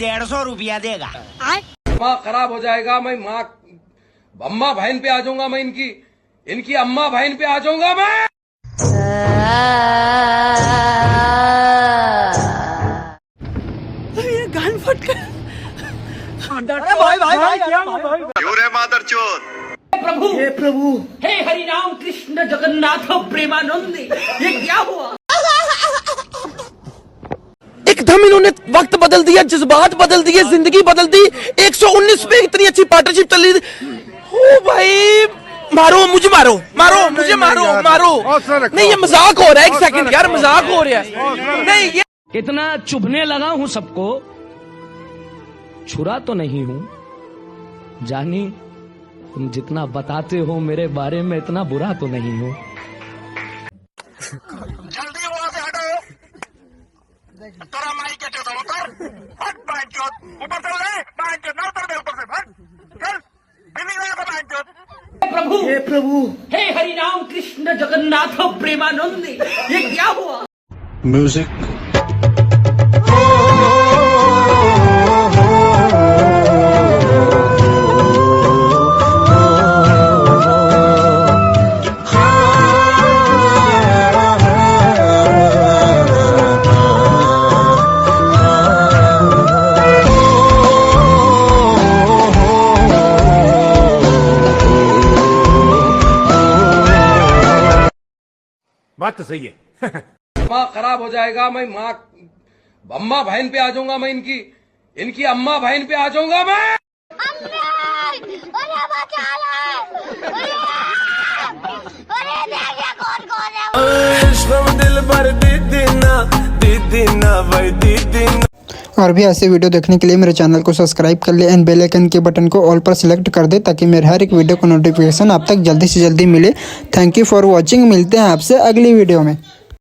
150 रुपया देगा। माँ खराब हो जाएगा, मैं माँ अम्मा बहन पे आ जाऊंगा, मैं इनकी अम्मा बहन पे आ जाऊंगा मैं। ये गान फट गया। भाई क्या भाई? क्यों रे मादरचोद? हे प्रभु, हे हरि राम कृष्ण जगन्नाथ प्रेमानंद, ये क्या हुआ? एकदम इन्होंने वक्त बदल दिया, जज्बात बदल दिए, जिंदगी बदल दी। 119 पे इतनी अच्छी पार्टनरशिप चल रही थी। ओ भाई, मारो मुझे, मारो मुझे, मारो। नहीं, ये मजाक हो रहा है। एक सेकंड यार, मजाक हो रहा है। नहीं, ये इतना चुभने लगा हूं सबको, छुरा तो नहीं हूं। जानी, तुम जितना बताते हो मेरे बारे में, इतना बुरा तो नहीं हूं। जल्दी वहां से हटो। तेरा माई के चोट उतर, हट बाइक चोट, ऊपर चल रहे, बाइक चोट ना उतर दे ऊपर से, हट, चल, बिल्ली गया का बाइक चोट। हे प्रभु, हे हरि राम कृष्ण जगन्नाथ प्रेमानंद, ये क्या हुआ? म्यूजिक बात तो सही है। माँ खराब हो जाएगा, मैं अम्मा बहन पे आ जाऊंगा, मैं इनकी अम्मा बहन पे आ जाऊंगा मैं। और भी ऐसे वीडियो देखने के लिए मेरे चैनल को सब्सक्राइब कर ले एंड बेल आइकन के बटन को ऑल पर सिलेक्ट कर दे, ताकि मेरे हर एक वीडियो को नोटिफिकेशन आप तक जल्दी से जल्दी मिले। Thank you for watching. मिलते हैं आपसे अगली वीडियो में।